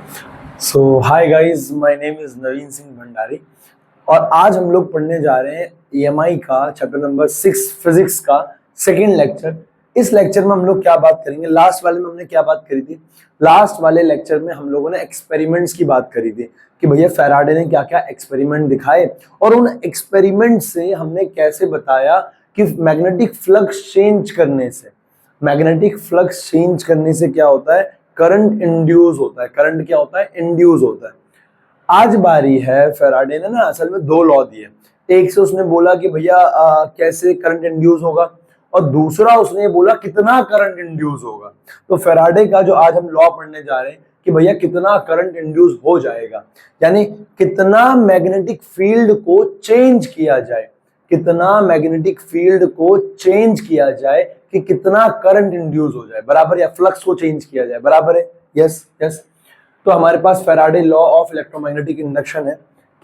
So hi guys, my name is Naveen Singh Bhandari और आज हम लोग पढ़ने जा रहे हैं ईएमआई का चैप्टर नंबर 6 फिजिक्स का सेकंड लेक्चर। इस लेक्चर में हम लोग क्या बात करेंगे, लास्ट वाले में हमने क्या बात करी थी। लास्ट वाले लेक्चर में हम लोगों ने एक्सपेरिमेंट्स की बात करी थी कि भैया फैराडे ने क्या क्या एक्सपेरिमेंट दिखाए और उन एक्सपेरिमेंट से हमने कैसे बताया कि मैग्नेटिक फ्लक्स चेंज करने से क्या होता है, करंट इंड्यूस होता है। करंट क्या होता है, इंड्यूस होता है। आज बारी है, फैराडे ने ना असल में दो लॉ दिए। एक से उसने बोला कि भैया कैसे करंट इंड्यूस होगा और दूसरा उसने बोला कितना करंट इंड्यूस होगा। तो फैराडे का जो आज हम लॉ पढ़ने जा रहे हैं कि भैया कितना करंट इंड्यूस हो जाएगा, यानी कितना मैग्नेटिक फील्ड को चेंज किया जाए, कितना मैग्नेटिक फील्ड को चेंज किया जाए कि कितना करंट इंड्यूस हो जाए, बराबर, या फ्लक्स को चेंज किया जाए, बराबर है। Yes yes. तो हमारे पास Faraday law of electromagnetic induction है।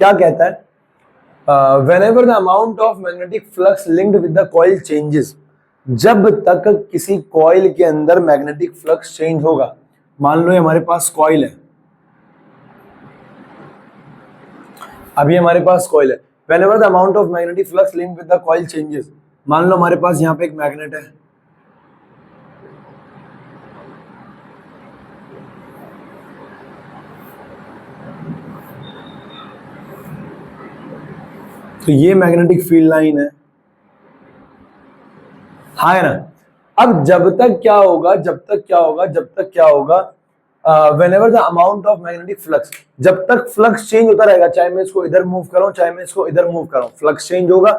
क्या कहता है, whenever the amount of magnetic flux linked with the coil changes, जब तक किसी कॉइल के अंदर मैग्नेटिक फ्लक्स चेंज होगा। मान लो हमारे पास कॉइल है, अभी हमारे पास कॉइल है। Whenever the amount of magnetic flux linked with the coil changes, मान लो हमारे पास यहाँ पे एक मैग्नेट है, तो ये मैग्नेटिक फील्ड लाइन है, हाँ है ना। अब जब तक क्या होगा, whenever the amount of magnetic flux, जब तक फ्लक्स चेंज होता रहेगा, चाहे मैं इसको इधर मूव करूं चाहे मैं इसको इधर मूव करूं, फ्लक्स चेंज होगा।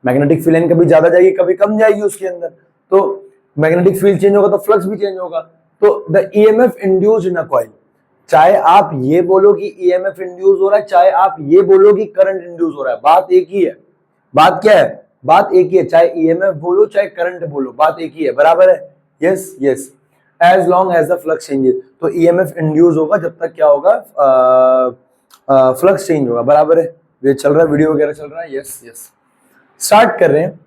मैग्नेटिक फील्ड लाइन कभी ज्यादा जाएगी कभी कम जाएगी उसके अंदर, तो मैग्नेटिक फील्ड चेंज होगा तो फ्लक्स भी चेंज होगा। तो the EMF induced in a coil, चाहे आप ये बोलो कि ईएमएफ इंड्यूस हो रहा है, चाहे आप ये बोलो कि करंट इंड्यूस हो रहा है, बात एक ही है। बात क्या है, बात एक ही है, चाहे ईएमएफ बोलो चाहे करंट बोलो, बात एक ही है, बराबर है। Yes yes. As long as the flux changes, तो ईएमएफ इंड्यूस होगा जब तक क्या होगा, फ्लक्स चेंज होगा, बराबर है। ये चल रहा है, वीडियो वगैरह चल रहा है। Yes yes. स्टार्ट कर रहे हैं।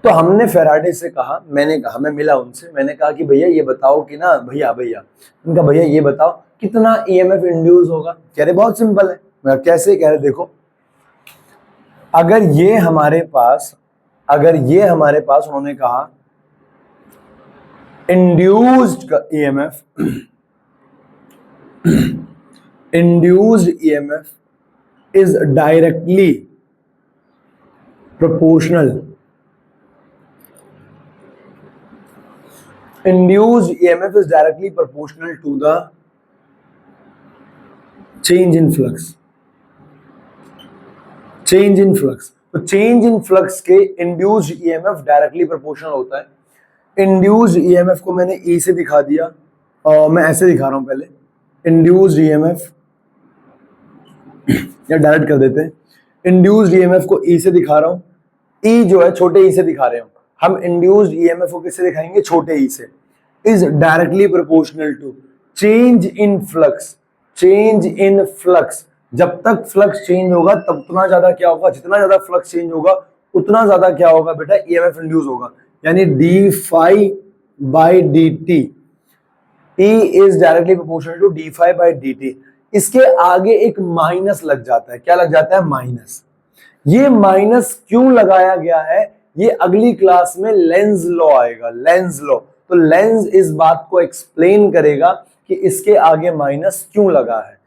तो हमने फैराडे से कहा, मैंने कहा, मैं मिला उनसे, मैंने कहा कि भैया ये बताओ कि ना, भैया उनका भैया ये बताओ कितना ईएमएफ इंड्यूस होगा। कह रहे बहुत सिंपल है। मैं कैसे, कह रहे देखो, अगर ये हमारे पास उन्होंने कहा induced EMF is directly proportional, induced EMF is directly proportional to the change in flux. तो change in flux के induced EMF डायरेक्टली प्रोपोर्शनल होता है। induced EMF को मैंने E से दिखा दिया और मैं ऐसे दिखा रहा हूं पहले। induced EMF या डायरेक्ट कर देते हैं। induced EMF को E से दिखा रहा हूं, E जो है छोटे E से दिखा रहे हो हम। इंड्यूस्ड ईएमएफ को किससे दिखाएंगे, छोटे ई से। Is directly proportional to change in flux. जब तक फ्लक्स चेंज होगा तब उतना ज्यादा क्या होगा, जितना ज्यादा फ्लक्स चेंज होगा उतना ज्यादा क्या होगा बेटा, ईएमएफ इंड्यूस होगा, यानी d phi by d t. E is directly proportional to d phi by d t. इसके आगे एक माइनस लग जाता है। क्या लग जाता है, माइनस। ये माइनस क्यों लगाया गया है, ये अगली क्लास में लेंज लॉ आएगा, लेंज लॉ। तो लेंज इस बात को एक्सप्लेन करेगा कि इसके आगे माइनस क्यों लगा है,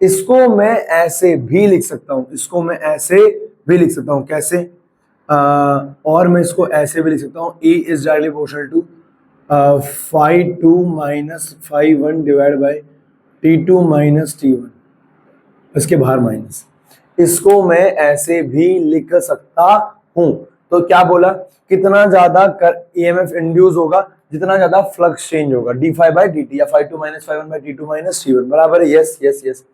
इसको मैं ऐसे भी लिख सकता हूं, कैसे, और मैं इसको ऐसे भी लिख सकता हूं, E is directly proportional to phi two minus phi one divide by T2 minus T1, इसके बाहर माइनस। इसको मैं ऐसे भी लिख सकता हूं। तो क्या बोला, कितना ज्यादा ईएमएफ इंड्यूस होगा जितना ज्यादा फ्लक्स चेंज होगा, d phi by d t या phi two minus phi one by T2 minus T1, बराबर है। Yes yes yes.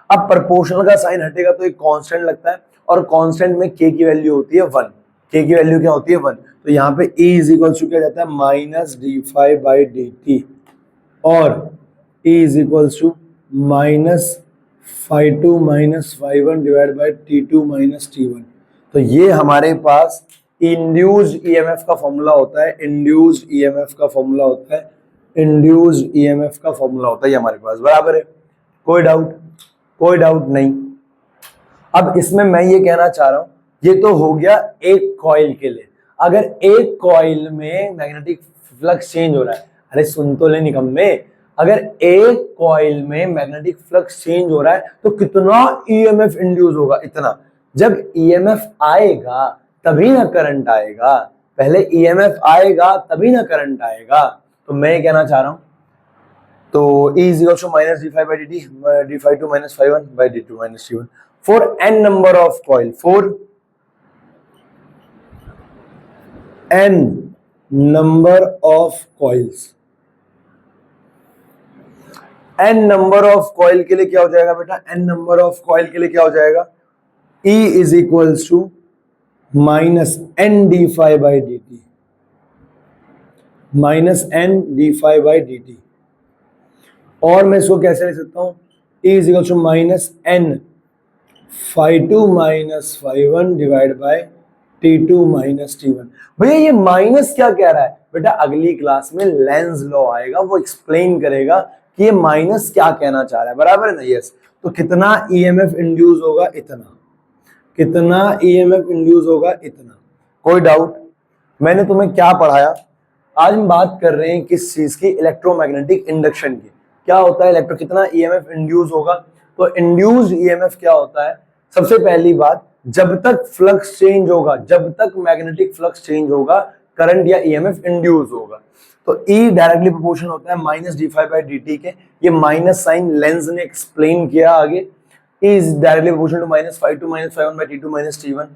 अब प्रोपोर्शनल का साइन हटेगा तो एक कांस्टेंट लगता है और कांस्टेंट में के की वैल्यू होती है 1। के की वैल्यू क्या होती है, 1। तो यहाँ पे E इज इक्वल टू क्या जाता है, minus d phi by d t, और E is equal to minus phi two minus phi one divide by T2 minus T1। तो ये हमारे पास इंड्यूस्ड ईएमएफ का फॉर्मूला होता है, इंड्यूस्ड ईएमएफ का फॉर्मूला होता है ये हमारे पास, बराबर है, कोई डाउट नहीं। अब इसमें मैं ये कहना चाह रहा हूं, ये तो हो गया एक कॉइल के लिए। अगर एक कॉइल में मैग्नेटिक फ्लक्स चेंज हो रहा है, अरे सुन तो ले निकम्मे, अगर एक कॉइल में मैग्नेटिक फ्लक्स चेंज हो रहा है तो कितना ईएमएफ इंड्यूस होगा, इतना। जब ईएमएफ आएगा तभी ना करंट आएगा, पहले ईएमएफ आएगा तभी ना करंट आएगा। तो मैं ये कहना चाह रहा हूं, तो E is equal to minus d5 by dt, d5 minus phi 1 by d2 minus t1 for n number of coil, for n number of coils, n number of coil के लिए क्या हो जाएगा बेटा, n number of coil के लिए क्या हो जाएगा, E is equals to minus n d phi by dt, minus n d phi by dt। और मैं इसको कैसे लिख सकता हूं, E is equal to minus n phi 2 minus phi 1 divide by T2 minus T1। भैया ये माइनस क्या कह रहा है बेटा, अगली क्लास में लेंज लॉ आएगा, वो एक्सप्लेन करेगा कि ये माइनस क्या कहना चाह रहा है, बराबर है ना, यस। तो कितना ईएमएफ इंड्यूस होगा, इतना, कितना ईएमएफ इंड्यूस होगा, इतना। कोई डाउट? मैंने तुम्हें क्या पढ़ाया, आज हम बात कर रहे हैं किस चीज की, इलेक्ट्रोमैग्नेटिक इंडक्शन की। क्या होता है इलेक्ट्रो, कितना ईएमएफ इंड्यूस होगा, तो इंड्यूस्ड ईएमएफ क्या होता है, सबसे पहली बात, जब तक फ्लक्स चेंज होगा, जब तक मैग्नेटिक फ्लक्स चेंज होगा, करंट या ईएमएफ इंड्यूस होगा। तो E डायरेक्टली प्रोपोर्शनल होता है माइनस d5 by dt के, ये माइनस साइन लेंज ने एक्सप्लेन किया आगे। E is directly proportional to minus phi 2 minus phi 1 by T2 minus T1।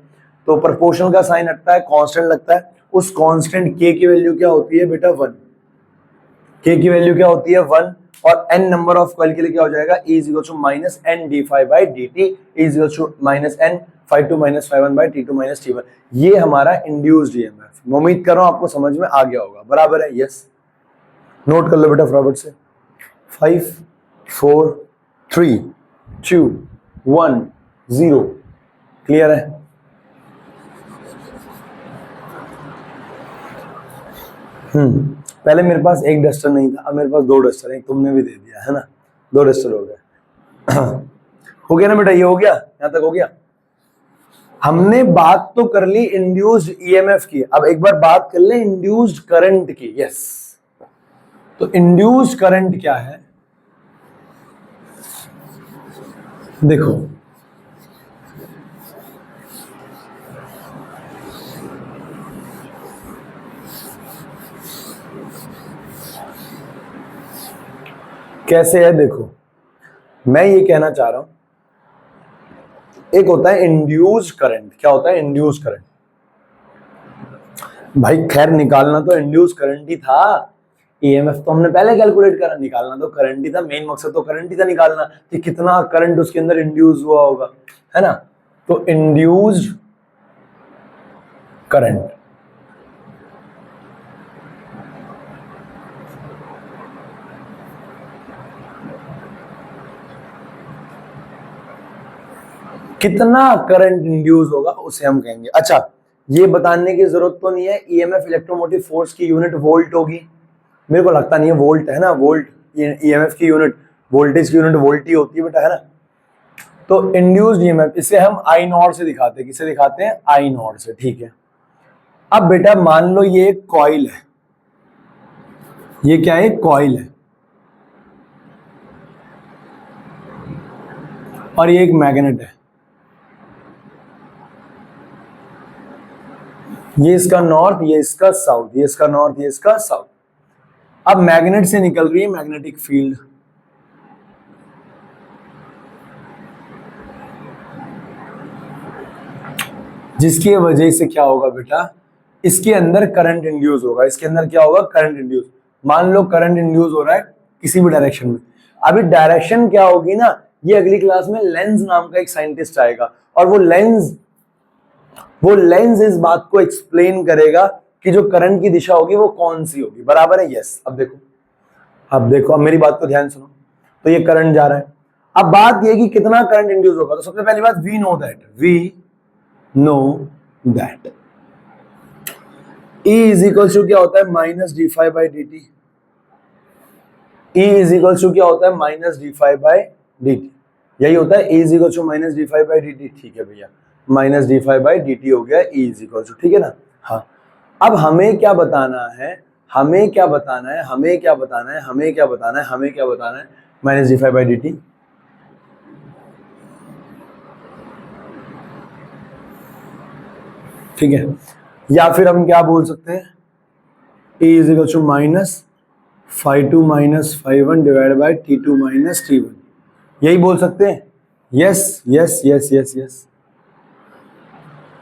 तो प्रोपोर्शनल का साइन हटता है, कांस्टेंट लगता है, उस कांस्टेंट K की वैल्यू क्या होती है बेटा, 1। K की वैल्यू क्या होती है, 1। और n नंबर ऑफ कॉइल के लिए क्या हो जाएगा, E is equal to minus n d5 by dt, E is equal to minus n phi 2 minus phi 1 by T2 minus T1। ये हमारा इंड्यूस्ड ईएमएफ। मैं उम्मीद कर रहा हूं आपको समझ में आ गया होगा, बराबर है, यस। नोट कर लो बेटा फटाफट से, 5 4 3 2 1 0। क्लियर है? पहले मेरे पास एक डस्टर नहीं था, अब मेरे पास 2 डस्टर है, तुमने भी दे दिया है ना, 2 डस्टर हो गए। हो गया ना बेटा, ये हो गया, यहां तक हो गया। हमने बात तो कर ली इंड्यूस्ड ईएमएफ की, अब एक बार बात कर ले इंड्यूस्ड करंट की, यस। तो इंड्यूस्ड करंट क्या है, देखो, कैसे है, देखो मैं ये कहना चाह रहा हूं, एक होता है इंड्यूस्ड करंट। क्या होता है इंड्यूस्ड करंट, भाई खैर निकालना तो इंड्यूस्ड करंट ही था, ईएमएफ तो हमने पहले कैलकुलेट करा, निकालना तो करंट ही था, मेन मकसद तो करंट ही था निकालना, कि कितना करंट उसके अंदर इंड्यूस हुआ होगा, है ना। तो इंड्यूस्ड करंट, कितना करंट इंड्यूस होगा उसे हम कहेंगे। अच्छा, ये बताने की जरूरत तो नहीं है, ईएमएफ इलेक्ट्रोमोटिव फोर्स की यूनिट वोल्ट होगी, मेरे को लगता नहीं है, वोल्ट है ना, वोल्ट ईएमएफ की यूनिट, वोल्टेज की यूनिट वोल्ट ही होती है बेटा, है ना। तो इंड्यूस्ड ईएमएफ इसे हम आई नॉट से दिखाते हैं, किसे दिखाते हैं, आई नॉट से, ठीक है। अब बेटा मान लो ये एक कॉइल है, ये क्या है, कॉइल है, और ये एक मैग्नेट है, ये इसका नॉर्थ, ये इसका साउथ, ये इसका नॉर्थ, ये इसका साउथ। अब मैग्नेट से निकल रही है मैग्नेटिक फील्ड, जिसकी वजह से क्या होगा बेटा, इसके अंदर करंट इंड्यूस होगा, इसके अंदर क्या होगा, करंट इंड्यूस। मान लो करंट इंड्यूस हो रहा है किसी भी डायरेक्शन में, अभी डायरेक्शन क्या होगी ना, ये अगली क्लास में लेंज नाम का एक साइंटिस्ट आएगा, और वो लेंस इस बात को एक्सप्लेन करेगा कि जो करंट की दिशा होगी वो कौन सी होगी, बराबर है, यस। अब देखो अब मेरी बात को ध्यान सुनो, तो ये करंट जा रहा है, अब बात ये कि कितना करंट इंड्यूस होगा। तो सबसे पहली बात, we know that E is equal to क्या होता है, minus d5 by dt, E is equal to क्या होता है, minus d five by d t, यही होता है। E is equal to minus d five by d t, ठीक है भैया, minus d five by d t हो गया E इज इक्वल टू, ठीक है ना। हाँ, अब हमें क्या बताना है, हमें क्या बताना है, हमें क्या बताना है, हमें क्या बताना है, हमें क्या बताना है, minus d five by d t. ठीक है, या फिर हम क्या बोल सकते हैं, E is equal to minus five two minus five one divide by t two minus t one, यही बोल सकते हैं। Yes yes yes yes yes,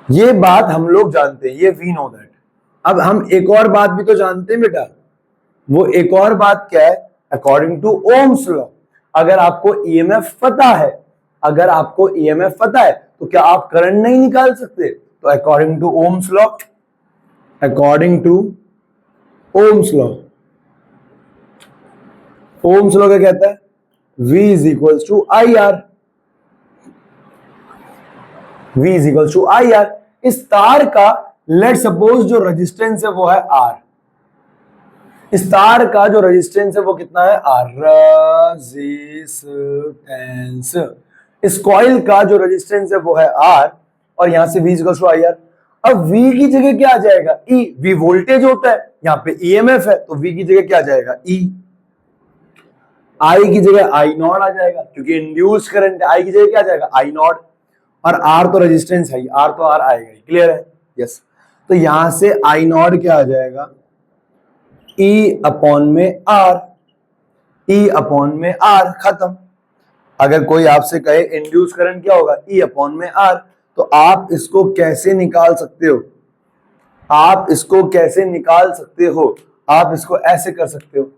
ये बात हम लोग जानते हैं, ये वी नो दैट। अब हम एक और बात भी तो जानते हैं बेटा, वो एक और बात क्या है, अकॉर्डिंग टू ओम्स लॉ, अगर आपको ईएमएफ पता है, अगर आपको ईएमएफ पता है तो क्या आप करंट नहीं निकाल सकते? तो according to Ohm's law, according to Ohm's law, Ohm's law क्या कहता है, V is equal to I R, V is equal to I R. इस तार का लेट सपोज जो रेजिस्टेंस है वो है R, इस तार का जो रेजिस्टेंस है वो कितना है, R, रेजिस्टेंस। इस कॉइल का जो रेजिस्टेंस है वो है R, और यहां से V is equal to I R. अब V की जगह क्या आ जाएगा, E, V वोल्टेज होता है, यहां पे EMF है, तो V की जगह क्या आ जाएगा, E। I की जगह I नॉट आ जाएगा, क्योंकि इंड्यूस करंट I की जगह क्या आ जाएगा, I नॉट, और R तो रेजिस्टेंस है, R तो R आएगा, क्लियर है, यस। तो यहां से I नॉट क्या आ जाएगा, E अपॉन में R, E अपॉन में R, खत्म। अगर कोई आपसे कहे इंड्यूस करंट क्या होगा, E अपॉन में R, तो आप इसको कैसे निकाल सकते हो, आप इसको कैसे निकाल सकते हो, आप इसको ऐसे कर सकते हो,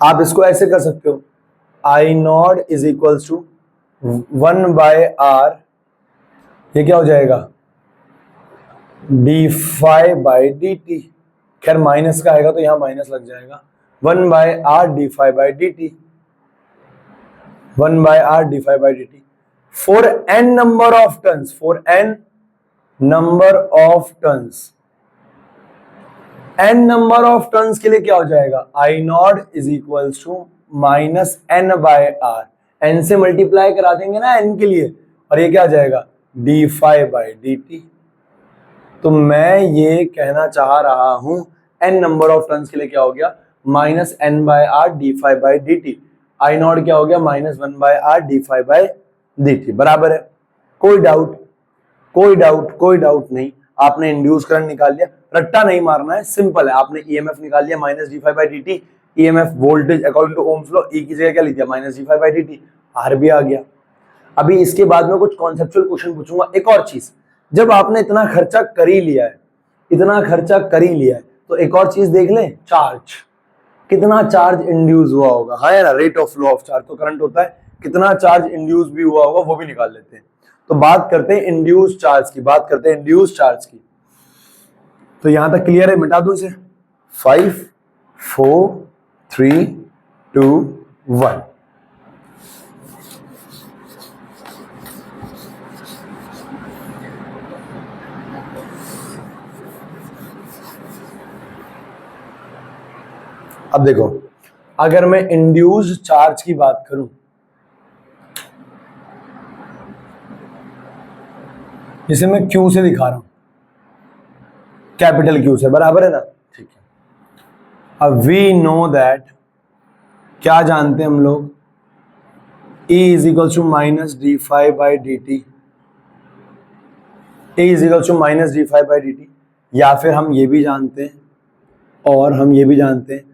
आप इसको ऐसे कर सकते हो, I not is equal to 1 by R, ये क्या हो जाएगा, d five by d t, खैर माइनस का आएगा तो यहां माइनस लग जाएगा, 1 by R d five by d t, 1 by R d five by d t, for n number of turns, for n number of turns, n number of turns के लिए क्या हो जाएगा, I not is equal to minus n by are, n से multiply करा देंगे ना n के लिए, और ये क्या आ जाएगा, d five by d T. तो मैं ये कहना चाह रहा हूं n नंबर ऑफ टर्न्स के लिए क्या हो गया, minus n by are d five by d t, I naught क्या हो गया, minus 1 by are d five by d t, बराबर है। कोई डाउट, कोई डाउट, कोई डाउट नहीं, आपने इंड्यूस करंट निकाल लिया, रट्टा नहीं मारना है, सिंपल है, आपने ईएमएफ निकाल लिया minus d five by d t, EMF voltage according to Ohm's law, E की जगह क्या लिख दिया, minus d five by d t, R भी आ गया। अभी इसके बाद में कुछ कॉन्सेप्चुअल क्वेश्चन पूछूंगा। एक और चीज, जब आपने इतना खर्चा कर ही लिया है, इतना खर्चा कर ही लिया है, तो एक और चीज देख लें, चार्ज, कितना चार्ज इंड्यूस हुआ होगा, हाँ या ना, rate of flow of charge तो करंट होता है, कितना चार्ज इंड्यूस भी हुआ होगा वो भी निकाल लेते हैं। तो बात करते हैं इंड्यूस चार्ज की, बात करते हैं इंड्यूस चार्ज की। तो यहां तक क्लियर है, मिटा दूं इसे, 5 4 3 2 1। अब देखो, अगर मैं इंड्यूस चार्ज की बात करूं, जिसे मैं Q से दिखा रहा हूं, कैपिटल Q से, बराबर है ना, ठीक है। अब वी नो दैट, क्या जानते हैं हम लोग, E is equal to minus d five by d t, E is equal to minus d five by d t, या फिर हम ये भी जानते हैं, और हम ये भी जानते हैं,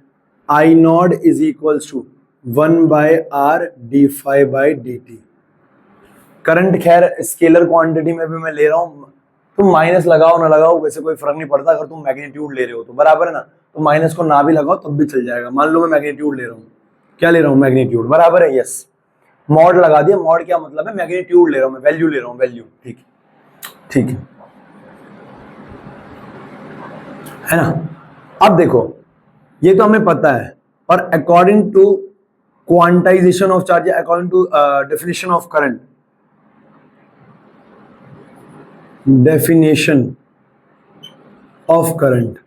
I not is equal to 1 by are d five by d t. Current खैर स्केलर क्वांटिटी में भी मैं ले रहा हूं, तुम माइनस लगाओ ना लगाओ वैसे कोई फर्क नहीं पड़ता, अगर तुम मैग्नीट्यूड ले रहे हो तो, बराबर है ना, तो माइनस को ना भी लगाओ तब भी चल जाएगा। मान लो मैं मैग्नीट्यूड ले रहा हूँ, क्या ले रहा हूँ, मैग्नीट्यूड, बराबर है, यस, मॉड लगा दिया, मॉड क्या मतलब है, मैग्नीट्यूड ले रहा हूँ मैं, वैल्यू ले रहा हूँ, वैल्यू, ठीक ठीक है ना। अब देखो, ये तो हमें पता है, और according to quantization of charge, according to definition of current, definition of current,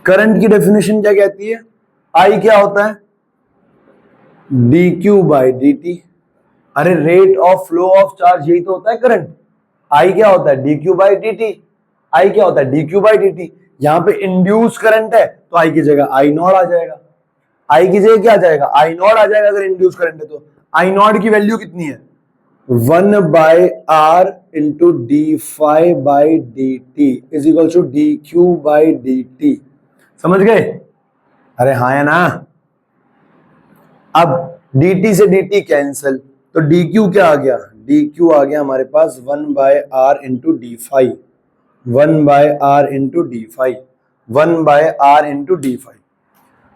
current की डेफिनेशन क्या कहती है, आई क्या होता है, d q by d t. अरे rate of flow of charge यही तो होता है करंट। आई क्या होता है, d q by d t. I क्या होता है, d q by d t. यहां पे इंड्यूस करंट है तो आई की जगह आई नॉट आ जाएगा। आई की जगह क्या आ जाएगा, आई नॉट आ जाएगा अगर इंड्यूस करंट है तो। आई नॉट की वैल्यू कितनी है, 1 by r into d five by d t is equal to d q by d t. समझ गए, अरे हाँ है ना। अब dt से dt कैंसिल, तो dq क्या आ गया, dq आ गया हमारे पास 1 by r into d five, 1 by r into d five, 1 by r into d five.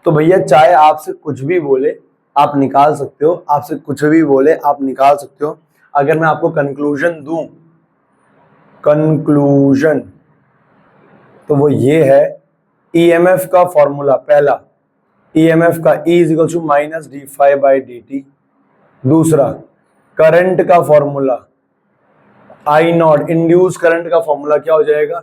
तो भैया चाहे आपसे कुछ भी बोले आप निकाल सकते हो, आपसे कुछ भी बोले आप निकाल सकते हो। अगर मैं आपको कंक्लूजन दूं, कंक्लूजन, तो वो ये है ईएमएफ का फॉर्मूला पहला, ईएमएफ का E is equal to minus d five by d t. दूसरा करंट का formula I naught, induce current का फॉर्मूला क्या हो जाएगा,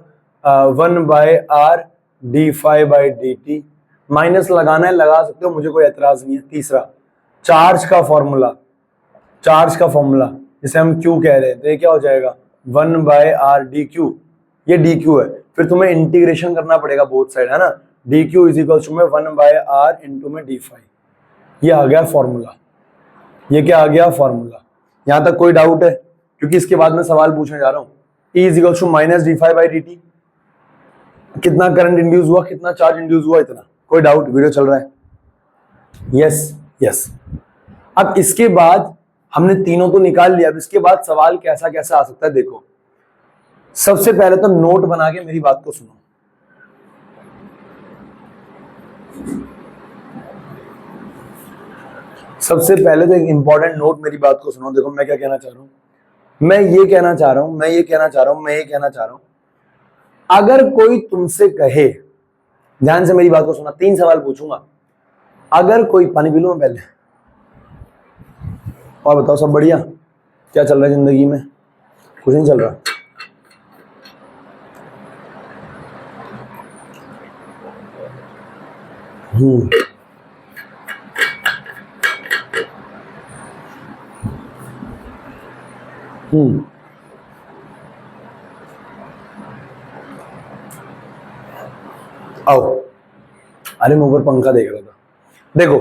1 by are d five by d t. Minus लगाना है लगा सकते हो, मुझे कोई एतराज नहीं है। तीसरा चार्ज का फॉर्मूला, चार्ज का फॉर्मूला जिसे हम क्यू कह रहे हैं, तो ये क्या हो जाएगा 1 बाय आर डी क्यू, ये डी क्यू है। फिर तुम्हें इंटीग्रेशन करना पड़ेगा बोथ साइड, है ना। D q is equal to में 1 बाय आर इंटू में डी फाइव, ये आ गया फॉर्मूला। ये क्या आ गया, फॉर्मूला। यहां तक कोई डाउट है, क्योंकि इसके बाद मैं सवाल पूछने जा रहा हूं। E is equal to minus d five by d t, कितना करंट इंड्यूस हुआ, कितना चार्ज इंड्यूस हुआ, इतना। कोई डाउट, वीडियो चल रहा है, यस यस। अब इसके बाद हमने तीनों तो निकाल लिया, अब इसके बाद सवाल कैसा कैसा आ सकता है देखो। सबसे पहले तो नोट बना के मेरी बात को सुनो। सबसे पहले तो एक इंपॉर्टेंट नोट मेरी बात को सुनो। देखो मैं क्या कहना चाह रहा हूं, मैं ये कहना चाह रहा हूं, मैं ये कहना चाह रहा हूं, मैं ये कहना चाह रहा हूं, अगर कोई तुमसे कहे, ध्यान से मेरी बात को सुना, 3 सवाल पूछूंगा। अगर कोई, पानी पी लूं मैं पहले, और बताओ सब बढ़िया, क्या चल रहा है जिंदगी में, कुछ नहीं चल रहा। आओ, अरे मैं ऊपर पंखा देख रहा था। देखो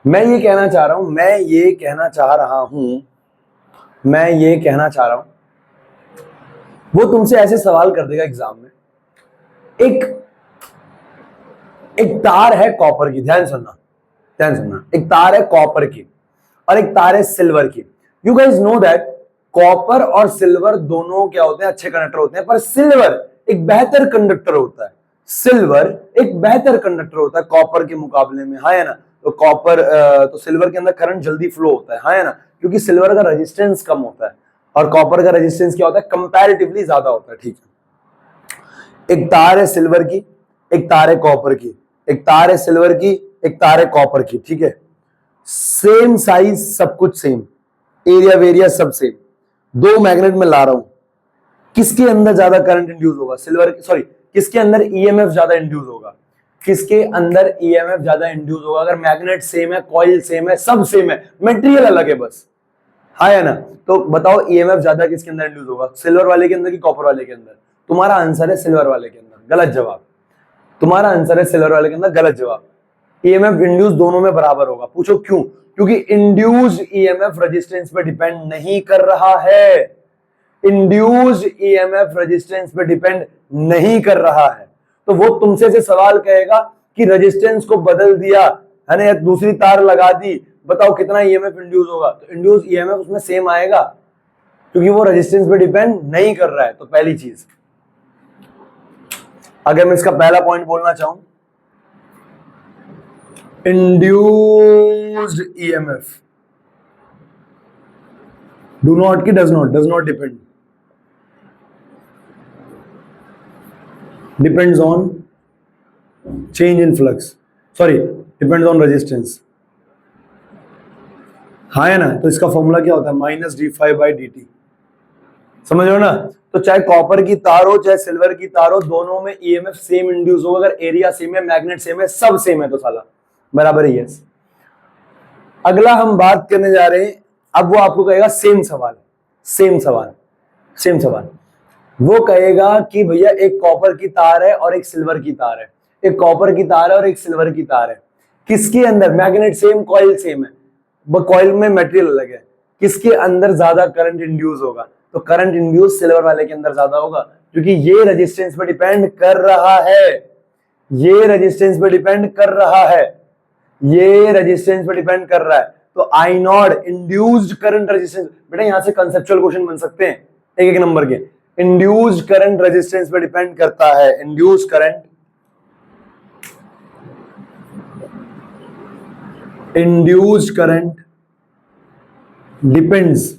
मैं ये कहना चाह रहा हूं, मैं ये कहना चाह रहा हूं, मैं ये कहना चाह रहा हूं, वो तुमसे ऐसे सवाल कर देगा एग्जाम में। एक तार है कॉपर की, ध्यान सुनना, ध्यान सुनना। एक तार है कॉपर की और एक तार है सिल्वर की। You guys know that copper और सिल्वर दोनों क्या होते हैं, अच्छे कंडक्टर होते हैं, पर सिल्वर एक बेहतर कंडक्टर होता है। सिल्वर एक बेहतर कंडक्टर होता है कॉपर के मुकाबले में, हाँ है ना। तो कॉपर तो सिल्वर के अंदर करंट जल्दी फ्लो होता है, हाँ है ना, क्योंकि सिल्वर का रेजिस्टेंस कम होता है और कॉपर का रेजिस्टेंस क्या होता है, कंपैरेटिवली ज्यादा होता है, ठीक है। एक तार है सिल्वर की, एक तार है कॉपर की, एक तार है सिल्वर की, एक तार है कॉपर की, ठीक है। सेम साइज, सब कुछ सेम, एरिया वेरिया सब सेम। 2 मैग्नेट में ला रहा हूं, किसके अंदर ज्यादा करंट इंड्यूस होगा, सिल्वर, सॉरी, किसके अंदर ईएमएफ ज्यादा इंड्यूस होगा, किसके अंदर ईएमएफ ज्यादा इंड्यूस होगा। अगर मैग्नेट सेम है, कॉइल सेम है, सब सेम है, मटेरियल अलग है बस, हाँ है ना। तो बताओ ईएमएफ ज्यादा किसके अंदर इंड्यूस होगा, सिल्वर वाले के अंदर कि कॉपर वाले के अंदर। तुम्हारा आंसर है सिल्वर वाले के अंदर, गलत जवाब। तुम्हारा आंसर है सिल्वर वाले के अंदर, गलत जवाब। ईएमएफ इंड्यूस दोनों में बराबर होगा। पूछो क्यों, क्योंकि इंड्यूस्ड ईएमएफ रेजिस्टेंस पे डिपेंड नहीं कर रहा है। इंड्यूस्ड ईएमएफ रेजिस्टेंस पे डिपेंड नहीं कर रहा है। तो वो तुमसे से सवाल कहेगा कि रेजिस्टेंस को बदल दिया है ना, या दूसरी तार लगा दी, बताओ कितना ईएमएफ इंड्यूस होगा। तो इंड्यूस ईएमएफ उसमें सेम आएगा, क्योंकि वो रेजिस्टेंस पे डिपेंड नहीं कर रहा है। तो पहली चीज, अगर मैं इसका पहला पॉइंट बोलना चाहूं, induced EMF do not ki does not depend, depends on change in flux, sorry, depends on resistance, हाँ है ना। तो इसका फॉर्मूला क्या होता है, minus d five by d t, समझ रहे हो ना। तो चाहे कॉपर की तार हो चाहे सिल्वर की तार हो, दोनों में ईएमएफ सेम इंड्यूस होगा। अगर एरिया सेम है, मैग्नेट सेम है, सब सेम है, तो साला बराबर है यस। अगला हम बात करने जा रहे हैं, अब वो आपको कहेगा सेम सवाल, सेम सवाल, सेम सवाल। वो कहेगा कि भैया एक कॉपर की तार है और एक सिल्वर की तार है, एक कॉपर की तार है और एक सिल्वर की तार है, किसके अंदर मैग्नेट सेम, कॉइल सेम है, वो कॉइल में मटेरियल अलग है, किसके अंदर ज्यादा करंट इंड्यूस होगा? तो करंट इंड्यूस सिल्वर वाले के अंदर ज्यादा होगा, क्योंकि ये रेजिस्टेंस पे डिपेंड कर रहा है, ये रेजिस्टेंस पे डिपेंड कर रहा है, ये रेजिस्टेंस पे डिपेंड कर रहा है। तो आई नॉट इंड्यूस्ड करंट रेजिस्टेंस, बेटा यहां से कंसेप्चुअल क्वेश्चन बन सकते हैं एक एक नंबर के। इंड्यूस्ड करंट रेजिस्टेंस पे डिपेंड करता है, induced current, induced current depends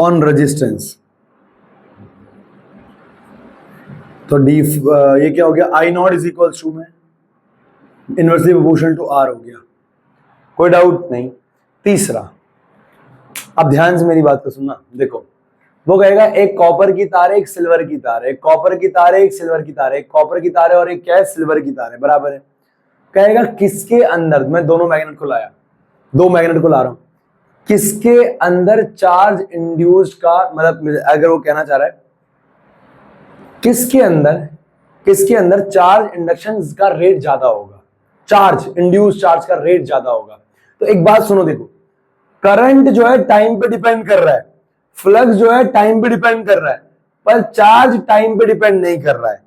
on resistance. तो डी ये क्या हो गया, आई नॉट इज इक्वल टू में इनवर्सली प्रोपोर्शनल टू आर हो गया, कोई डाउट नहीं। तीसरा, अब ध्यान से मेरी बात को सुनना, देखो वो कहेगा एक कॉपर की तार है, एक सिल्वर की तार है, एक कॉपर की तार है, एक सिल्वर की तार है, एक कॉपर की तार है और एक क्या है, सिल्वर की तार है, बराबर है। कहेगा किसके अंदर, मैं दोनों मैग्नेट को लाया, दो मैग्नेट को ला रहा हूं, किसके अंदर चार्ज इंड्यूस्ड का, मतलब अगर वो कहना चाह रहा है किसके अंदर चार्ज इंडक्शन का रेट ज्यादा होगा, चार्ज इंड्यूस चार्ज का रेट ज्यादा होगा। तो एक बात सुनो, देखो करंट जो है टाइम पे डिपेंड कर रहा है, फ्लक्स जो है टाइम पे डिपेंड कर रहा है, पर चार्ज टाइम पे डिपेंड नहीं कर रहा है,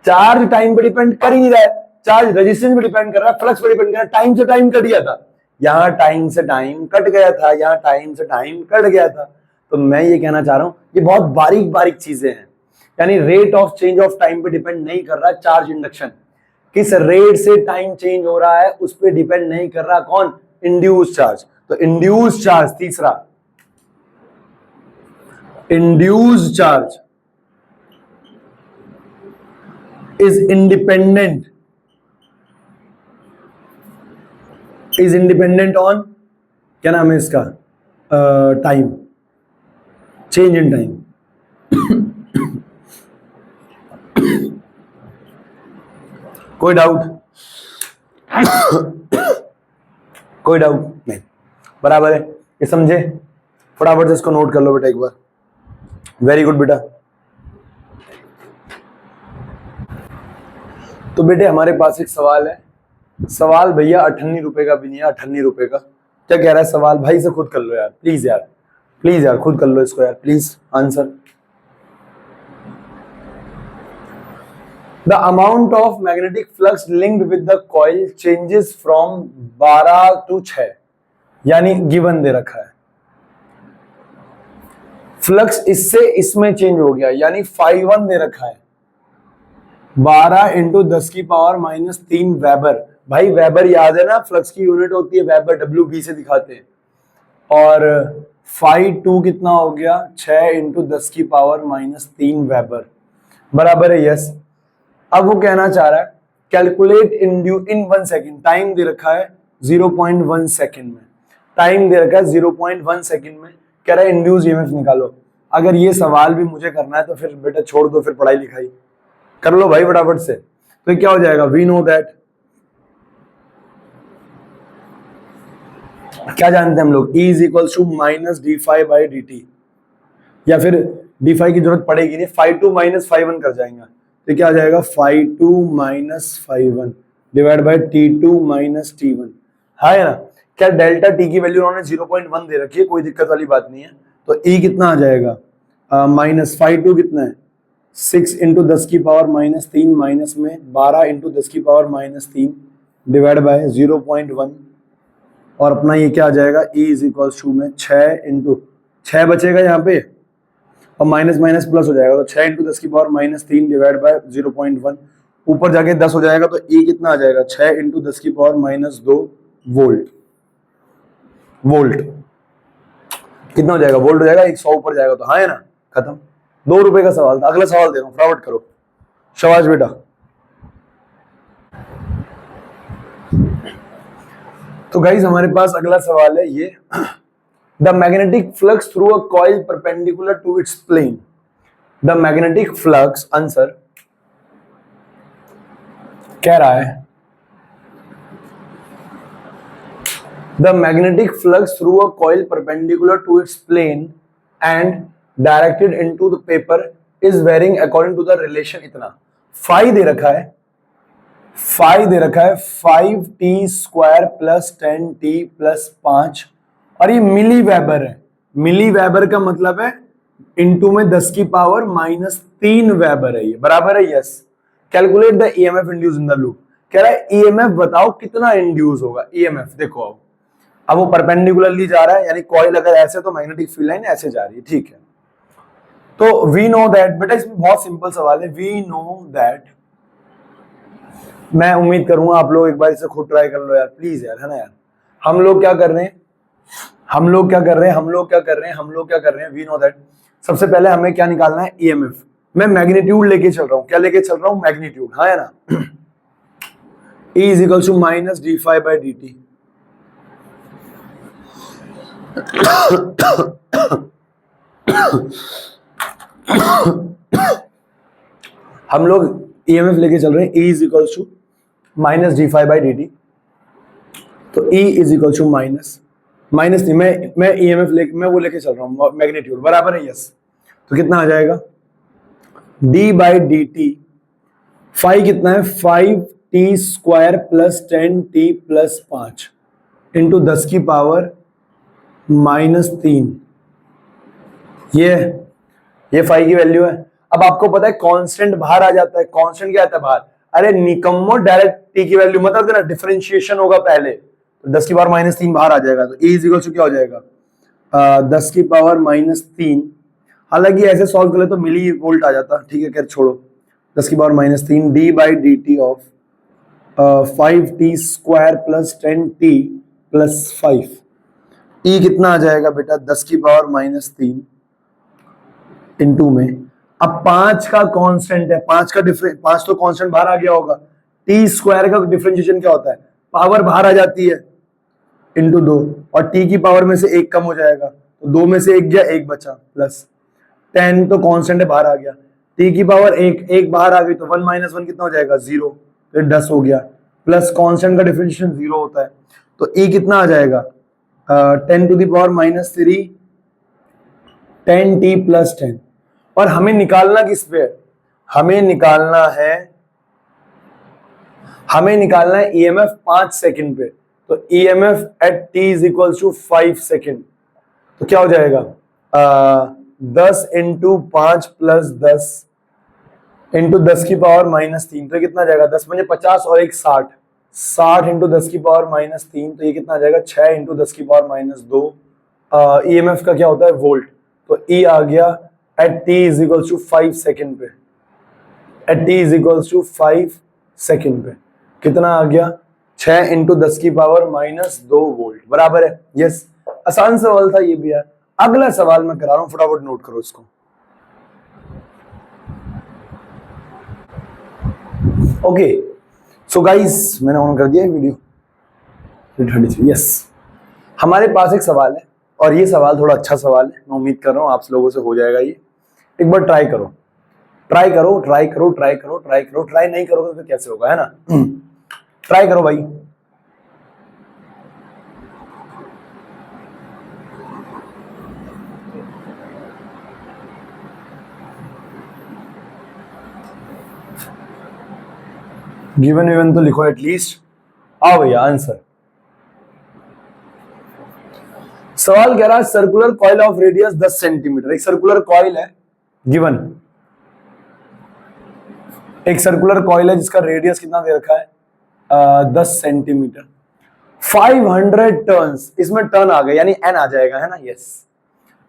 चार्ज टाइम पे डिपेंड कर ही नहीं रहा है, चार्ज रेजिस्टेंस पे डिपेंड कर रहा है, फ्लक्स पे डिपेंड कर रहा है। टाइम से टाइम कट गया था, यहां टाइम से टाइम कट गया था, यहां टाइम से टाइम कट गया था। तो मैं ये कहना चाह रहा हूं, ये बहुत बारीक बारीक चीजें हैं, यानी rate of change of time पे डिपेंड नहीं कर रहा चार्ज इंडक्शन, किस रेट से टाइम चेंज हो रहा है उस पर डिपेंड नहीं कर रहा कौन, इंड्यूस चार्ज। तो इंड्यूस चार्ज, तीसरा induce charge is independent on, क्या नाम है इसका, टाइम, चेंज इन टाइम। कोई डाउट? कोई डाउट नहीं, बराबर है, ये समझे? फटाफट से इसको नोट कर लो बेटा एक बार, वेरी गुड बेटा। तो बेटे हमारे पास एक सवाल है, सवाल भैया 98 रुपए का भी नहीं है, 98 रुपए का। क्या कह रहा है सवाल, भाई से खुद कर लो यार प्लीज, यार प्लीज यार खुद कर लो इसको यार please. Answer, the amount of magnetic flux linked with the coil changes from 12 to 6, यानी गिवन दे रखा है, फ्लक्स इससे इसमें चेंज हो गया, यानी φ1 दे रखा है, 12 इंटू 10 की पावर -3 वेबर। भाई वेबर याद है ना, फ्लक्स की यूनिट होती है वेबर, WB से दिखाते हैं। और φ2 कितना हो गया, 6 इंटू 10 की पावर -3 वेबर, बराबर है यस। अब वो कहना चाह रहा है calculate induce in 1 second, time दे रखा है 0.1 सेकेंड में, टाइम दे रखा है 0.1 सेकेंड में, कह रहा है इंड्यूस ईएमएफ निकालो। अगर ये सवाल भी मुझे करना है तो फिर बेटा छोड़ दो, फिर पढ़ाई लिखाई कर लो भाई फटाफट से। तो क्या हो जाएगा, वी नो दैट, क्या जानते हैं हम लोग, E is equal to -d∅/dt, या फिर d∅ की जरूरत पड़ेगी नहीं, φ2 -φ1 कर जाएंगे। तो क्या आ जाएगा, φ2 -φ1 डिवाइड बाय t2 -t1, है ना। क्या डेल्टा t की वैल्यू उन्होंने 0.1 दे रखी है, कोई दिक्कत वाली बात नहीं है। तो E कितना आ जाएगा, -φ2 कितना है, 6 इंटू 10 की पावर -3 माइनस में 12 इंटू 10 की पावर -3 डिवाइड बाय 0.1, और अपना ये क्या आ जाएगा, E इज इक्वल टू में 6 इंटू 6 बचेगा यहाँ पे, और माइनस माइनस प्लस हो जाएगा, तो 6 इंटू 10 की पावर -3 डिवाइड बाय 0.1, ऊपर जाके 10 हो जाएगा, तो E कितना आ जाएगा, 6 इंटू 10 की पावर -2 वोल्ट। वोल्ट कितना हो जाएगा, वोल्ट हो जाएगा 100 ऊपर जाएगा, तो हाँ है ना, खत्म। 2 रुपए का सवाल था। अगला सवाल दे रहा हूं, फटाफट करो, शाबाश बेटा। तो गाइस हमारे पास अगला सवाल है ये, the magnetic flux through a coil perpendicular to its plane, the magnetic flux, answer कह रहा है the magnetic flux through a coil perpendicular to its plane and directed into the paper is varying according to the relation. इतना phi दे रखा है, phi दे रखा है 5t² प्लस 10t प्लस 5, और ये मिली वेबर है। मिली वेबर का मतलब है इनटू में 10 की पावर -3 वेबर है, ये बराबर है yes. Calculate the EMF induce in the loop. कह रहा है ईएमएफ बताओ कितना इंड्यूस होगा। ईएमएफ देखो, अब वो परपेंडिकुलरली जा रहा है, यानी कॉइल अगर ऐसे तो मैग्नेटिक फील्ड लाइन ऐसे जा रही है, ठीक है। तो वी नो दैट, बेटा इसमें बहुत सिंपल सवाल है। वी नो दैट, मैं उम्मीद करूंगा आप लोग एक बार इसे खुद ट्राई कर लो यार, प्लीज यार, है ना यार। हम लोग क्या कर रहे हैं, हम लोग क्या कर रहे हैं, हम लोग क्या कर रहे हैं, हम लोग क्या कर रहे हैं। वी नो दैट, सबसे पहले हमें क्या निकालना है, ईएमएफ। मैं मैग्नीट्यूड लेके चल रहा हूं, क्या लेके चल रहा हूं, मैग्नीट्यूड, हाँ है ना। E is equal to minus d∅/dt। हम लोग ईएमएफ लेके चल रहे हैं, E is equal to minus d∅/dt। तो E is equal to minus नहीं, मैं ईएमएफ मैं वो लेके चल रहा हूँ मैग्नीट्यूड, बराबर है यस। तो कितना आ जाएगा, d/dt, फाई कितना है 5t² plus 10t plus 5 into 10 की पावर -3। ये फाई की वैल्यू है। अब आपको पता है कांस्टेंट बाहर आ जाता है, कांस्टेंट क्या आता है बाहर, अरे निकम्मो डायरेक्ट टी की वैल्यू मतलब देना, डिफरेंशिएशन होगा पहले, तो 10 की पावर -3 बाहर आ जाएगा। तो E इज इक्वल टू क्या हो जाएगा, 10 की पावर -3। हालांकि ऐसे सॉल्व कर ले तो मिली वोल्ट आ जाता, ठीक है, खैर छोड़ो। 10 की power -3 d/dt of 5t² plus 10t plus 5। E कितना आ जाएगा बेटा, 10 की पावर -3 इंटू में, अब 5 का कांस्टेंट है, 5 का डिफरेंस, 5 तो कांस्टेंट बाहर आ गया होगा। t² का डिफरेंशिएशन क्या होता है, पावर बाहर आ जाती है, इंटू 2, और t की पावर में से 1 कम हो जाएगा, तो 2 में से 1 गया, 1 बचा, प्लस 10 तो कांस्टेंट है बाहर आ गया, t की पावर 1 बाहर आ गई, तो 1 - 1 कितना हो जाएगा, 0, फिर 10 हो गया, प्लस कांस्टेंट का डिफरेंशिएशन 0 होता है, तो E कितना आ जाएगा, 10 to the power -3 10t plus 10। और हमें निकालना किस पे, हमें निकालना है ईएमएफ 5 सेकंड पे। तो EMF at t is equal to 5 second, तो क्या हो जाएगा, 10 इंटू 5 प्लस 10 इंटू 10 की पावर -3, तो कितना जाएगा, 10 × 50 और 1 60, 60 इंटू 10 की पावर -3, तो ये कितना आ जाएगा, 6 इंटू 10 की पावर -2। ईएमएफ का क्या होता है, वोल्ट। तो E आ गया at t is equal to 5 second पे, at t is equal to 5 second पे कितना आ गया, 6 इंटू 10 की पावर -2 वोल्ट, बराबर है यस। आसान सवाल था ये भी यार। अगला सवाल मैं करा रहा हूं, फटाफट नोट करो इसको। ओके सो गाइस, मैंने ऑन कर दिया वीडियो 33, यस। हमारे पास एक सवाल है, और ये सवाल थोड़ा अच्छा सवाल है, मैं उम्मीद कर रहा हूँ आप लोगों से हो जाएगा ये। एक बार ट्राई करो, ट्राई करो, ट्राई करो, ट्राई करो, ट्राई करो, ट्राई नहीं करोगे तो कैसे होगा, है ना। ट्राई करो भाई। गिवन इवन तो लिखो एटलीस्ट। आओ भैया आंसर। सवाल कह रहा है circular coil of radius 10 centimetre. एक सर्कुलर कॉइल है गिवन, एक सर्कुलर कॉइल है जिसका रेडियस कितना दे रखा है, 10 सेंटीमीटर, 500 टर्न्स, इसमें टर्न आ गए यानी एन आ जाएगा, है ना, yes.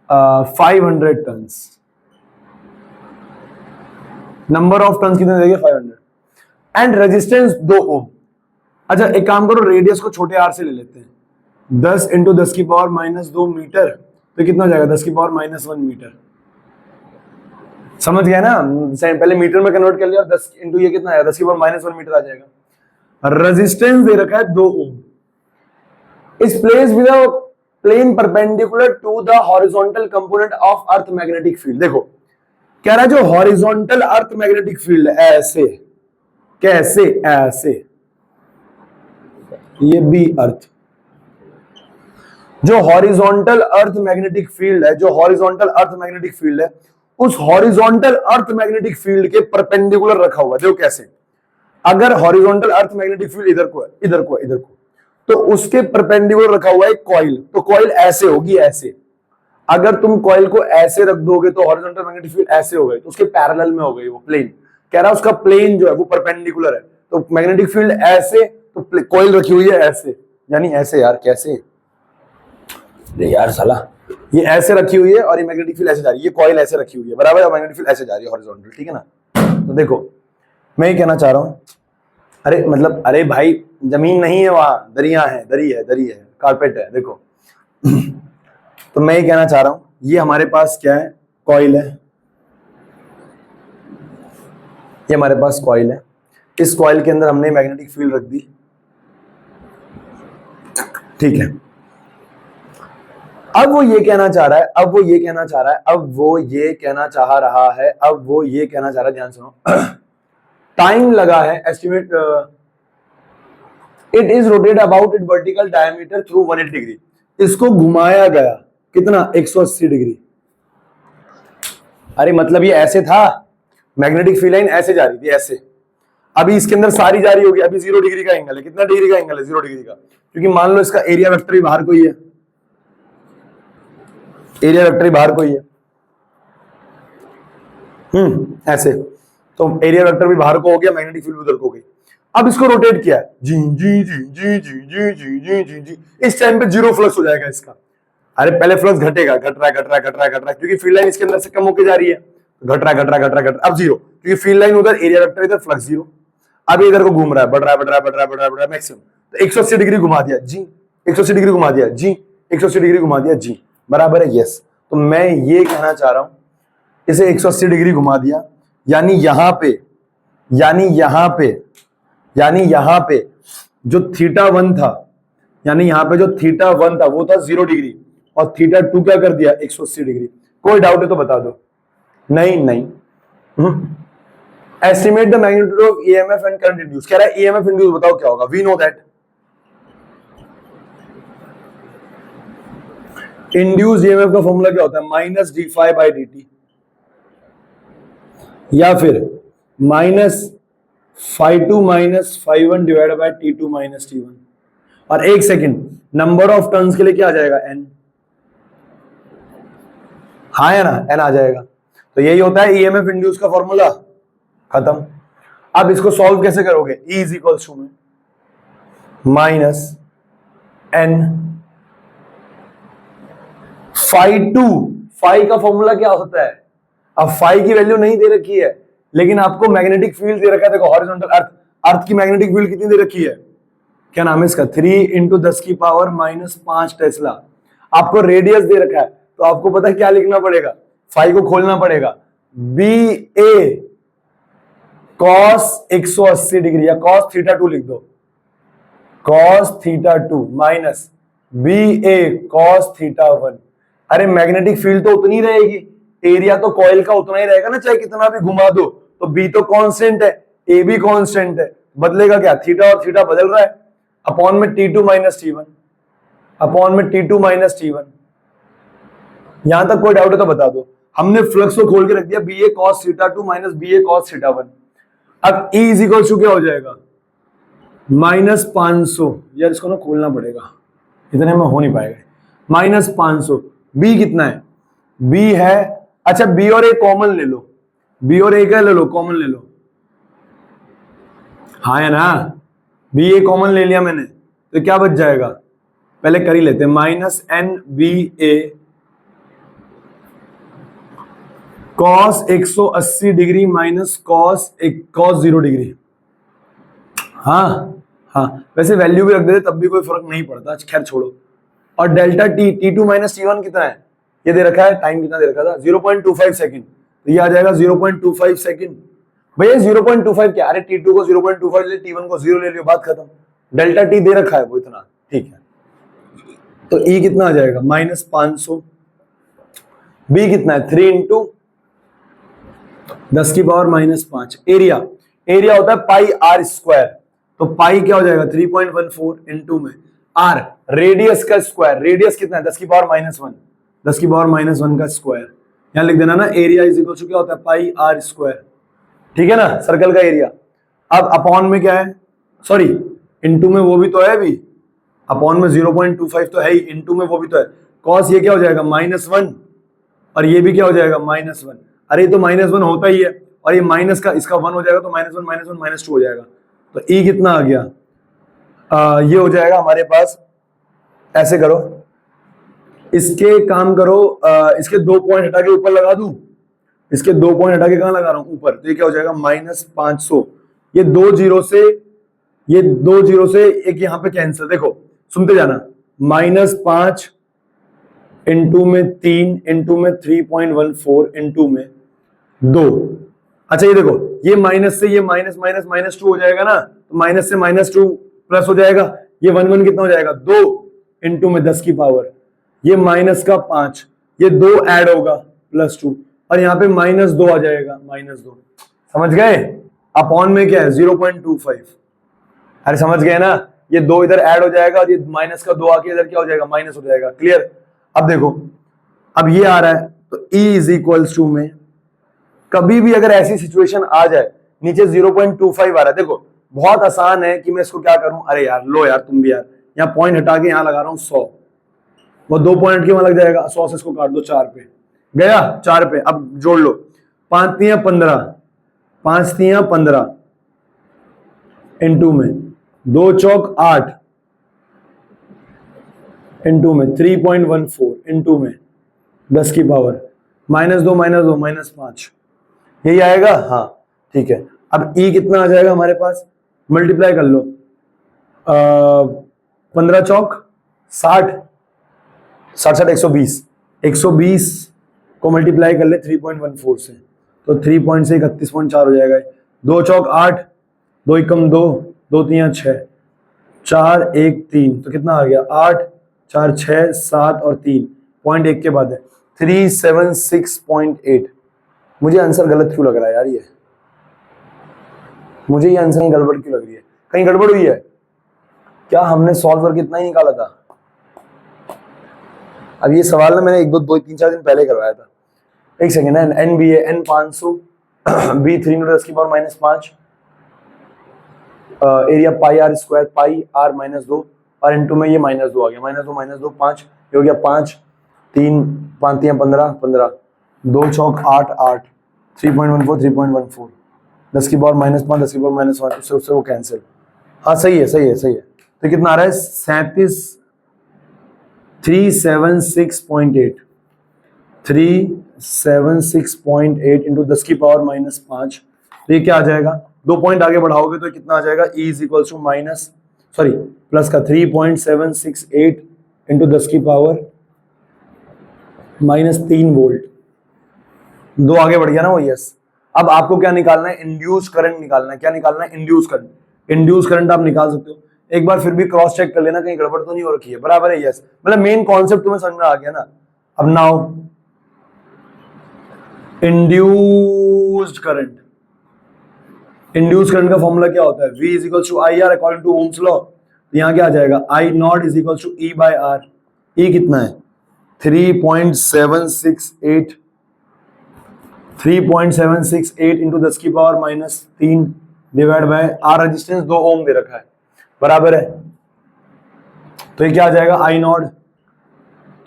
500 turns, number of turns कितने देंगे, 500, एंड रेजिस्टेंस 2 ओम। अच्छा एक काम करो, रेडियस को छोटे आर से ले लेते हैं, 10 इंटू 10 की पावर -2 मीटर, तो कितना हो जाएगा, 10 की पावर -1 मीटर। समझ गया ना, पहले मीटर में कन्वर्ट कर लिया, 10 इंटू ये कितना आएगा, 10 की पावर -1 मीटर आ जाएगा। रेजिस्टेंस दे रखा है 2 ओम, इस place with a plane perpendicular to the horizontal component of earth magnetic field. देखो कह रहा है जो हॉरिजॉन्टल अर्थ मैग्नेटिक फील्ड है, ऐसे, कैसे, ऐसे, ये बी अर्थ, जो हॉरिजॉन्टल अर्थ मैग्नेटिक फील्ड है, जो हॉरिजॉन्टल अर्थ मैग्नेटिक फील्ड है, उस हॉरिजॉन्टल अर्थ मैग्नेटिक फील्ड के परपेंडिकुलर रखा हुआ है। देखो कैसे, अगर हॉरिजॉन्टल अर्थ मैग्नेटिक फील्ड इधर को है, इधर को है, इधर को, तो उसके परपेंडिकुलर रखा हुआ है कॉइल, तो कॉइल ऐसे होगी, ऐसे। अगर तुम कॉइल को ऐसे रख दोगे तो हॉरिजॉन्टल मैग्नेटिक फील्ड ऐसे हो गई, तो उसके पैरेलल में हो गई वो प्लेन। कह रहा उसका प्लेन जो है वो परपेंडिकुलर है, तो मैग्नेटिक फील्ड ऐसे, तो कॉइल रखी हुई है ऐसे, यानी ऐसे। यार कैसे, अरे यार साला, ये ऐसे रखी हुई है और ये मैग्नेटिक फील्ड ऐसे जा रही है, ये कॉइल ऐसे रखी हुई है, बराबर, और मैग्नेटिक फील्ड ऐसे जा रही है हॉरिजॉन्टल, ठीक है ना। तो देखो मैं ये कहना चाह रहा हूं, अरे मतलब, अरे भाई जमीन नहीं है वहां, दरिया है, दरी है, दरी है, कारपेट है, देखो। तो मैं ये कहना चाह रहा हूं, ये हमारे पास क्या है, कॉइल है, ये हमारे पास कॉइल है। इस कॉइल के अंदर हमने मैग्नेटिक फील्ड रख दी, ठीक है। अब वो ये कहना चाह रहा है, अब वो ये कहना चाह रहा है, अब वो ये कहना चाह रहा है, अब वो ये कहना चाह रहा है, ध्यान सुनो। टाइम लगा है estimate, it is rotate about it vertical diameter through 180 degree. इसको घुमाया गया कितना, 180 डिग्री। अरे मतलब ये ऐसे था, मैग्नेटिक फील्ड लाइन ऐसे जा रही थी, ऐसे। अभी इसके अंदर सारी जा रही होगी, अभी 0 डिग्री का एंगल है, कितना डिग्री का एंगल है, 0 डिग्री का, क्योंकि मान लो इसका एरिया वेक्टर भी बाहर को ही है, एरिया वेक्टर ही बाहर को ही है, ऐसे। तो एरिया वेक्टर भी बाहर को हो गया, मैग्नेटिक फील्ड उधर को हो गई। अब इसको रोटेट किया, जी जी जी जी जी जी जी जी जी जी, इस टाइम पे 0 फ्लक्स हो जाएगा इसका। अरे पहले फ्लक्स घटेगा, घट रहा है, घट रहा है, घट रहा है, घट रहा है, क्योंकि फील्ड लाइन इसके अंदर से कम होकर जा रही है, घट रहा है, घट रहा है, घट रहा है, घट रहा है, अब 0, क्योंकि फील्ड लाइन उधर, एरिया वेक्टर इधर, फ्लक्स 0। अब इधर को घूम रहा है, बढ़ रहा है, बढ़ रहा है, बढ़ रहा है, बढ़ रहा है, बढ़ रहा है मैक्सिमम, तो 180 डिग्री घुमा दिया जी, 180 डिग्री घुमा दिया जी, 180 डिग्री घुमा दिया जी, बराबर है, यस। तो मैं ये कहना चाह रहा हूं, इसे 180 डिग्री घुमा दिया, यानी यहां पे, यानी यहां पे, यानी यहां पे जो θ1 था, यानी यहां पे जो θ1 था वो था 0 डिग्री, और θ2 क्या कर दिया, 180 डिग्री। कोई डाउट है तो बता दो। नहीं नहीं, estimate the magnitude of EMF and current induce. कह रहा है ईएमएफ इंड्यूस बताओ क्या होगा, we know that induce EMF का फॉर्मूला क्या होता है, minus d phi by d t, या फिर minus φ2 minus φ1 divide by T2 minus T1। और एक सेकंड, नंबर ऑफ टर्न्स के लिए क्या आ जाएगा, n, हाँ है ना, n आ जाएगा। तो यही होता है ईएमएफ इंड्यूस का फॉर्मूला, खत्म। अब इसको सॉल्व कैसे करोगे, E इज इक्वल्स टू में माइनस n φ2, फाई का फॉर्मूला क्या होता है, अब फाई की वैल्यू नहीं दे रखी है, लेकिन आपको मैग्नेटिक फील्ड दे रखा है, देखो हॉरिजॉन्टल अर्थ, अर्थ की मैग्नेटिक फील्ड कितनी दे रखी है, क्या नाम है इसका, 3 × 10⁻⁵ टेस्ला। आपको रेडियस दे रखा है, तो आपको पता है क्या लिखना पड़ेगा, फाई को खोलना पड़ेगा, बी ए कॉस 180 डिग्री, या कॉस θ2 लिख दो, cos θ2 minus B A cos θ1। अरे मैग्नेटिक फील्ड तो उतनी रहेगी, एरिया तो कॉइल का उतना ही रहेगा ना, चाहे कितना भी घुमा दो, तो बी तो कांस्टेंट है, ए भी कांस्टेंट है, बदलेगा क्या, थीटा और थीटा बदल रहा है, अपॉन में T2 माइनस T1, अपॉन में T2 माइनस T1। यहां तक कोई डाउट है तो बता दो। हमने फ्लक्स को खोल के रख दिया, B A cos θ2 minus B A cos θ1। अब E इज इक्वल टू क्या हो जाएगा, -500, यार इसको ना खोलना पड़ेगा, इतने में हो नहीं पाएगा, -500। बी कितना है, बी है, अच्छा बी और ए कॉमन ले लो, बी और ए का ले लो, कॉमन ले लो, हाँ है ना, बी ए कॉमन ले लिया मैंने, तो क्या बच जाएगा, पहले कर ही लेते हैं, -n B A cos 180 degree minus cos 0 degree. हाँ हाँ, वैसे वैल्यू भी रख देते तब भी कोई फर्क नहीं पड़ता, खैर छोड़ो। और delta T, T2 minus T1 कितना है, ये दे रखा है, टाइम कितना दे रखा था, 0.25 सेकंड, तो ये आ जाएगा 0.25 सेकंड। भैया 0.25 क्या, अरे T2 को 0.25 ले, T1 को 0 ले लियो, बात खत्म। डेल्टा टी दे रखा है वो इतना, ठीक है। तो E कितना आ जाएगा, -500। B कितना है, 3 × 10⁻⁻5। एरिया, एरिया होता है पाई r स्क्वायर, तो पाई क्या हो जाएगा, 3.14 × में आर रेडियस का स्क्वायर, रेडियस कितना है 10 की पावर -1, 10 की पावर -1 का स्क्वायर, यहां लिख देना ना, एरिया इज इक्वल टू क्या होता है पाई आर स्क्वायर, ठीक है ना, सर्कल का एरिया। अब अपॉन में क्या है, सॉरी इनटू में वो भी तो है, भी अपॉन में 0.25 तो है ही, इनटू में वो भी तो है, कॉस ये क्या हो जाएगा -1 और ये भी क्या हो जाएगा -1, अरे तो -1 होता ही है, और ये माइनस का इसका 1 हो जाएगा तो -1 -1 -2 हो जाएगा, तो ई कितना आ गया, ये हो जाएगा हमारे पास, ऐसे करो, इसके काम करो, इसके 2 पॉइंट हटा के ऊपर लगा दूं, इसके 2 पॉइंट हटा के कहां लगा रहा हूं ऊपर, तो ये क्या हो जाएगा -500, ये 2 जीरो से, ये 2 जीरो से एक यहां पे कैंसिल, देखो सुनते जाना, -5 इंटू में 3 इंटू में 3.14 इंटू में 2, अच्छा ये देखो, ये माइनस से ये माइनस माइनस -2 हो जाएगा ना, तो माइनस से -2 प्लस हो जाएगा, ये 1 1 कितना हो जाएगा 2 इंटू में 10 की पावर, ये माइनस का 5, ये 2 ऐड होगा +2, और यहाँ पे -2 आ जाएगा, -2, समझ गए, अपॉन में क्या है 0.25, अरे समझ गए ना, ये 2 इधर ऐड हो जाएगा और ये माइनस का 2 आके इधर क्या हो जाएगा माइनस हो जाएगा, क्लियर। अब देखो, अब ये आ रहा है तो E इज इक्वल्स टू में, कभी भी अगर ऐसी सिचुएशन आ जाए नीचे 0.25 आ रहा है, देखो बहुत आसान है कि मैं इसको क्या करूं, अरे यार लो यार तुम भी यार, यहाँ पॉइंट हटा के यहाँ लगा रहा हूं 100, वो 2 पॉइंट के वहां लग जाएगा, 100 से इसको काट दो 4 पे गया, 4 पे, अब जोड़ लो, 5 तियां 15, 5 तियां 15 इंटू में 2 चौक 8 इंटू में 3.14 इंटू में 10 की पावर -2 -2 -5, यही आएगा, हाँ ठीक है। अब E कितना आ जाएगा हमारे पास, मल्टीप्लाई कर लो, 15 चौक 60, 60 120, 120 को मल्टीप्लाई कर ले 3.14 से, तो 3 से 31.4 हो जाएगा, 2 चौक 8, 2 एकम 2, 2 तियां 6, 4 1 3, तो कितना आ गया 8 4 6 7 और 3, पॉइंट 1 के बाद है 376.8। मुझे आंसर गलत क्यों लग रहा है यार, ये मुझे ये आंसर गड़बड़ क्यों लग रही है, कहीं गड़बड़ हुई है क्या, हमने सॉल्व करके इतना ही निकाला था। अब ये सवाल ना मैंने 1 2 3 4 दिन पहले करवाया था, एक सेकेंड है, एन बी है n 500 बी 3 × 10 की power -5, area pi r square pi r -2, और इंटू में ये -2 आ गया, -2 5, ये हो गया 5 3 5 3 15 15, 2 चौक 8 8, 3.14 3.14, 10 की पावर -5 10 की पावर -1, उससे वो कैंसिल, हाँ सही है सही है सही है, तो कितना आ रहा है 376.8, 376.8 इंटू 10 की पावर -5, तो ये क्या आ जाएगा, 2 पॉइंट आगे बढ़ाओगे तो कितना आ जाएगा, E is equal two plus का 3.768 इंटू 10 की पावर -3 वोल्ट, 2 आगे बढ़ गया ना वो, यस। अब आपको क्या निकालना है, इंड्यूस करंट निकालना है, क्या निकालना है, इंड्यूस करंट, इंड्यूस करंट आप निकाल सकते हो, एक बार फिर भी क्रॉस चेक कर लेना कहीं गड़बड़ तो नहीं हो रखी है, बराबर है, यस, मतलब मेन कॉन्सेप्ट तुम्हें समझ में आ गया ना। अब now induced current, induce current का फॉर्मूला क्या होता है, V is equal to I R according to Ohm's law, तो यहाँ क्या आ जाएगा I not is equal to E by R, E कितना है 3.768 इंटू 10 की power -3 divide by R, resistance 2 ohm दे रखा है, बराबर है, तो ये क्या आ जाएगा I नॉट,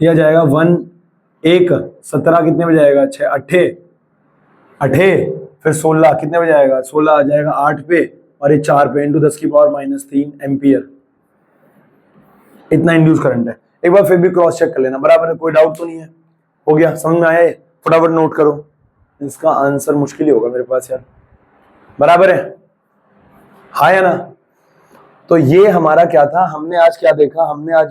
ये आ जाएगा 1 1 17 कितने में जाएगा 6 8 फिर 16 कितने में जाएगा 16 आ जाएगा 8 पे, और ये 4 पे इंटू 10 की पावर -3 एम्पियर, इतना इंड्यूस करंट है। एक बार फिर भी क्रॉस चेक कर लेना, बराबर है, कोई डाउट तो नहीं है, हो गया, समझ में आया, फटाफट नोट करो, इसका आंसर मुश्किल ही होगा मेरे पास यार, बराबर है, हाँ या ना। तो ये हमारा क्या था, हमने आज क्या देखा, हमने आज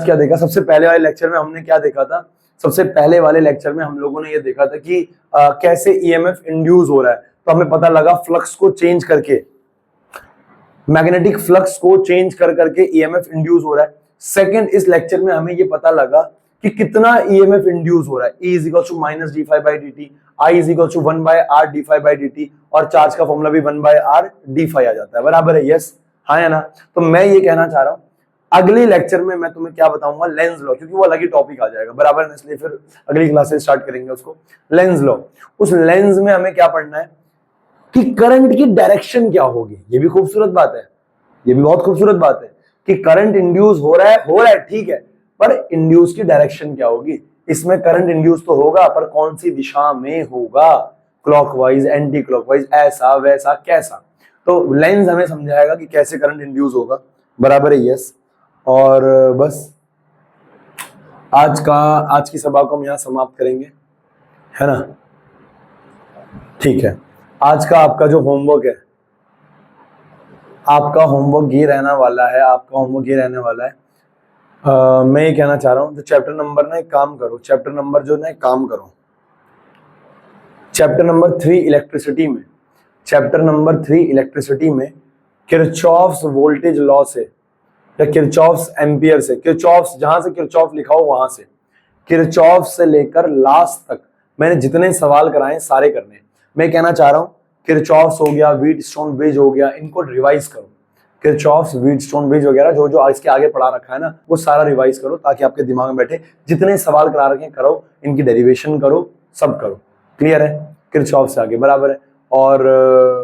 क्या देखा, सबसे पहले वाले लेक्चर में हमने क्या देखा था, सबसे पहले वाले लेक्चर में हम लोगों ने ये देखा था कि कैसे ईएमएफ इंड्यूस हो रहा है, तो हमें पता लगा फ्लक्स को चेंज करके, मैग्नेटिक फ्लक्स को चेंज कर करके ईएमएफ इंड्यूस हो रहा है। सेकंड, इस लेक्चर में हमें ये पता लगा कि कितना ईएमएफ इंड्यूस हो रहा है, E is equal to -d∅dt, I is equal to 1/r d∅dt, और चार्ज का फॉर्मूला भी 1/r d∅ आ जाता है, बराबर है, यस। हाँ या ना? तो मैं ये कहना चाह रहा हूँ अगले लेक्चर में मैं तुम्हें क्या बताऊंगा, लेंस लॉ, क्योंकि वो अलग ही टॉपिक आ जाएगा, बराबर है, इसलिए फिर अगली क्लासेस स्टार्ट करेंगे उसको। लेंस लॉ, उस लेंस में हमें क्या पढ़ना है कि करंट की डायरेक्शन क्या होगी। ये भी खूबसूरत बात है, ये भी बहुत खूबसूरत बात है कि करंट इंड्यूस हो रहा है ठीक है, पर इंड्यूस की डायरेक्शन क्या होगी। इसमें करंट इंड्यूस तो होगा, पर कौन सी दिशा में होगा, क्लॉकवाइज, एंटी क्लॉकवाइज, ऐसा वैसा कैसा। तो लेंस हमें समझाएगा कि कैसे करंट इंड्यूस होगा, बराबर है, यस। और बस आज की सभा को हम यहां समाप्त करेंगे, है ना? ठीक है, आज का आपका जो होमवर्क है, आपका होमवर्क ये रहने वाला है, आपका होमवर्क ये रहने वाला है। मैं ये कहना चाह रहा हूँ, जो चैप्टर नंबर ना, एक काम करो, चैप्टर नंबर जो ना, एक काम करो, चैप्टर नंबर 3 इलेक्ट्रिसिटी में, चैप्टर नंबर 3 इलेक्ट्रिसिटी में किरचॉफ्स वोल्टेज लॉ से या किरचॉफ्स एम्पियर से, किरचॉफ्स जहां से किरचॉफ लिखा हो वहां से, किरचॉफ से लेकर लास्ट तक मैंने जितने सवाल कराए सारे करने हैं। मैं कहना चाह रहा हूँ किरचॉफ्स हो गया, व्हीटस्टोन ब्रिज हो गया, इनको रिवाइज करो। किरचॉफ्स, व्हीटस्टोन ब्रिज वगैरह जो जो इसके आगे पढ़ा रखा है ना, वो सारा रिवाइज करो ताकि आपके दिमाग में बैठे। जितने सवाल करा रखे हैं करो, इनकी डेरिवेशन करो, सब करो। क्लियर है? किरचॉफ से आगे, बराबर है। और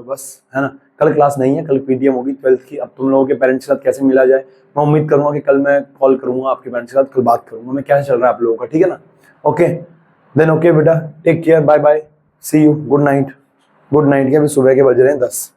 बस, है ना? कल क्लास नहीं है, कल पीटीएम होगी 12th की। अब तुम लोगों के पेरेंट्स के साथ कैसे मिला जाए, मैं उम्मीद करूंगा कि कल मैं कॉल करूंगा आपके पेरेंट्स के साथ, कल बात करूंगा मैं क्या चल रहा है आप लोगों का, ठीक है ना? ओके देन, ओके बेटा, take care, bye bye, see you, good night. Good night के अभी सुबह के बज रहे हैं 10।